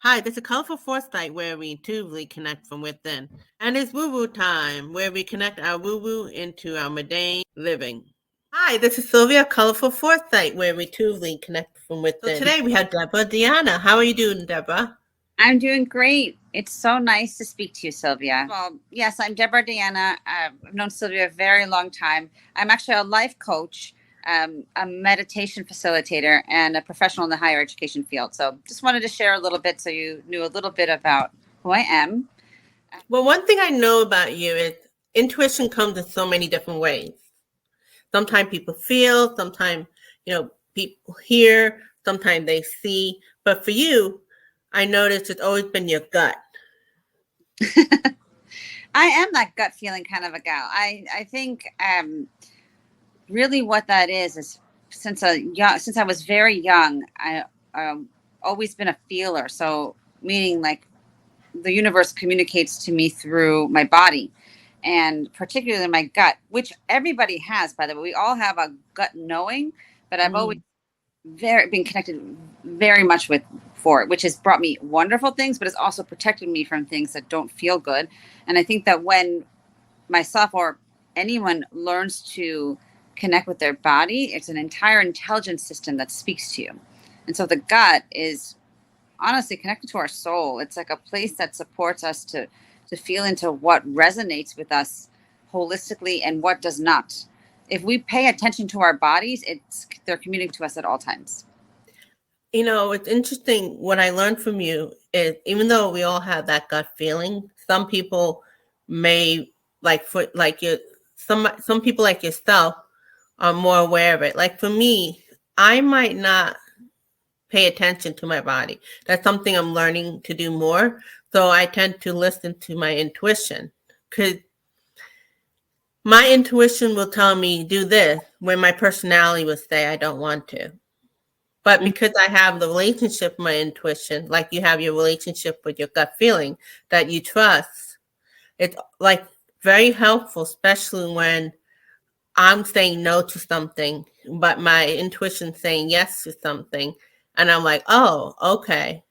Hi, this is Colorful Foresight where we intuitively connect from within. And it's woo woo time where we connect our woo woo into our mundane living. Hi, this is Sylvia, Colorful Foresight where we intuitively connect from within. So today we have Debra Diana. How are you doing, Debra? I'm doing great. It's so nice to speak to you, Sylvia. Well, yes, I'm Debra Diana. I've known Sylvia a very long time. I'm actually a life coach, a meditation facilitator, and a professional in the higher education field. So just wanted to share a little bit so you knew a little bit about who I am. Well, one thing I know about you is intuition comes in so many different ways. Sometimes people feel, sometimes, people hear, sometimes they see. But for you, I noticed it's always been your gut. I am that gut feeling kind of a gal. I think really what that is since I was very young, I always been a feeler. So meaning like the universe communicates to me through my body and particularly my gut, which everybody has, by the way. We all have a gut knowing, but I've always been connected very much with for it, which has brought me wonderful things, but it's also protected me from things that don't feel good. And I think that when myself or anyone learns to connect with their body, it's an entire intelligence system that speaks to you. And so the gut is honestly connected to our soul. It's like a place that supports us to feel into what resonates with us holistically and what does not. If we pay attention to our bodies, they're communicating to us at all times. It's interesting. What I learned from you is even though we all have that gut feeling, some people may some people like yourself are more aware of it. Like for me, I might not pay attention to my body. That's something I'm learning to do more. So I tend to listen to my intuition because my intuition will tell me do this when my personality will say I don't want to. But because I have the relationship with my intuition, like you have your relationship with your gut feeling that you trust, it's like very helpful, especially when I'm saying no to something, but my intuition saying yes to something. And I'm like, oh, okay.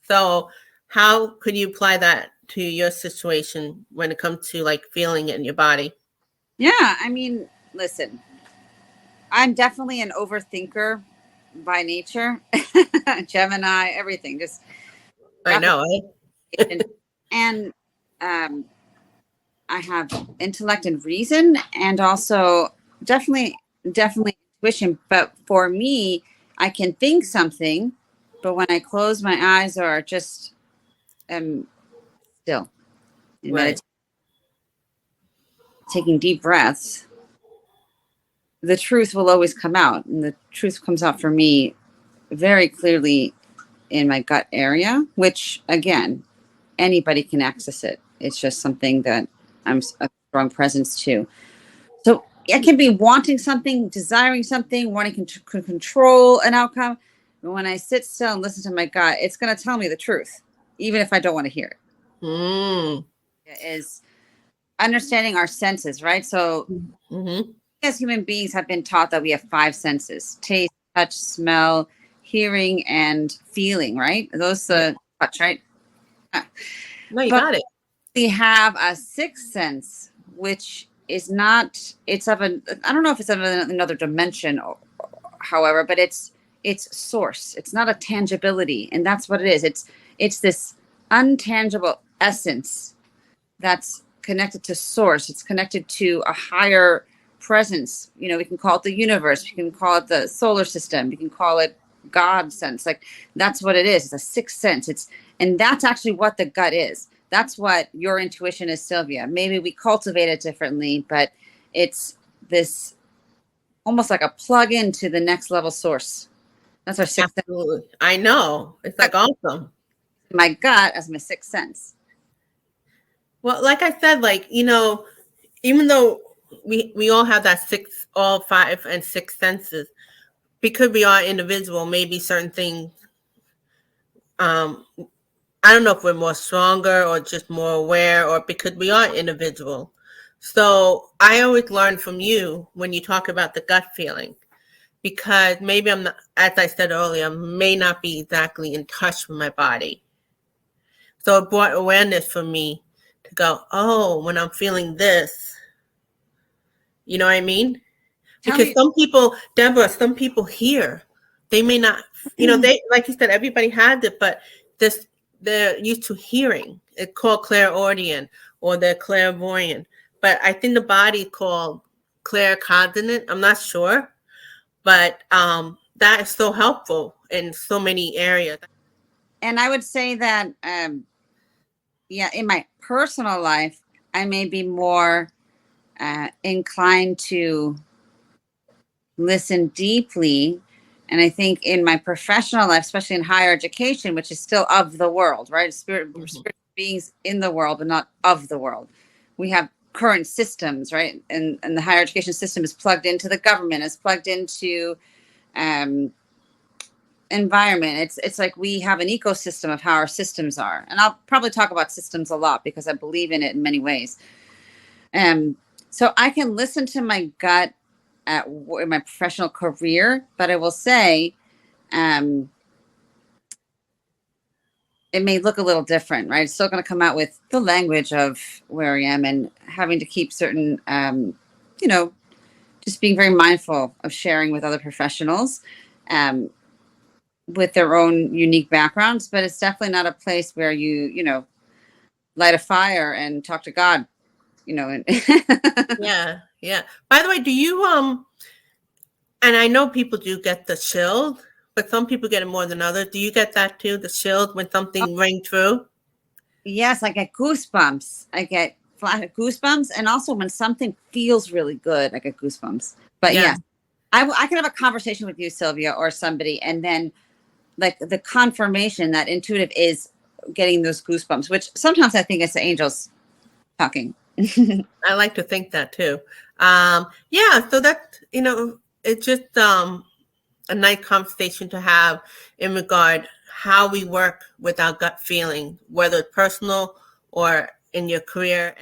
So how could you apply that to your situation when it comes to like feeling it in your body? Yeah, I mean, listen, I'm definitely an overthinker by nature. Gemini, everything, just I rapid. know. And um, I have intellect and reason, and also definitely intuition. But for me, I can think something, but when I close my eyes or just am still in Right. meditation, taking deep breaths, the truth will always come out, and the truth comes out for me very clearly in my gut area, which again, anybody can access it. It's just something that I'm a strong presence to. So I can be wanting something, desiring something, wanting to control an outcome. But when I sit still and listen to my gut, it's going to tell me the truth, even if I don't want to hear it. Mm. It is understanding our senses, right? So Mm-hmm. as human beings have been taught that we have five senses: taste, touch, smell, hearing, and feeling, right? Those touch, right? No, you But got it. we have a sixth sense, which is not. It's of a. I don't know if it's of another dimension, however, but it's source. It's not a tangibility, and that's what it is. It's this untangible essence that's connected to source. It's connected to a higher presence. We can call it the universe. We can call it the solar system. We can call it God sense. Like that's what it is. It's a sixth sense. And that's actually what the gut is. That's what your intuition is, Sylvia. Maybe we cultivate it differently, but it's this almost like a plug into the next level source. That's our sixth sense. Absolutely. I know. It's like awesome. My gut as my sixth sense. Well, like I said, even though we all have that all five and six senses, because we are individual, maybe certain things, um, I don't know if we're more stronger or just more aware or because we are individual. So I always learn from you when you talk about the gut feeling, because maybe I'm not, as I said earlier, may not be exactly in touch with my body. So it brought awareness for me to go, oh, when I'm feeling this, you know what I mean? Tell Because me. some people, Deborah, some people hear, they may not, they, like you said, everybody has it, but this, they're used to hearing. It's called clairaudient or they're clairvoyant. But I think the body called claircognizant. I'm not sure, but that is so helpful in so many areas. And I would say that, in my personal life, I may be more inclined to listen deeply. And I think in my professional life, especially in higher education, which is still of the world, right? Spirit beings in the world, but not of the world. We have current systems, right? And the higher education system is plugged into the government, is plugged into environment. It's like we have an ecosystem of how our systems are. And I'll probably talk about systems a lot because I believe in it in many ways. So I can listen to my gut in my professional career, but I will say it may look a little different, right? It's still going to come out with the language of where I am and having to keep certain, just being very mindful of sharing with other professionals with their own unique backgrounds. But it's definitely not a place where you light a fire and talk to God, And Yeah, yeah. By the way, do you and I know people do get the chills, but some people get it more than others. Do you get that too? The chills when something rings through? Yes, I get goosebumps. I get flat goosebumps, and also when something feels really good, I get goosebumps. But Yeah. yes, I can have a conversation with you, Sylvia, or somebody, and then like the confirmation that intuitive is getting those goosebumps, which sometimes I think it's the angels talking. I like to think that too. Yeah, so that's, it's just a nice conversation to have in regard how we work with our gut feeling, whether it's personal or in your career.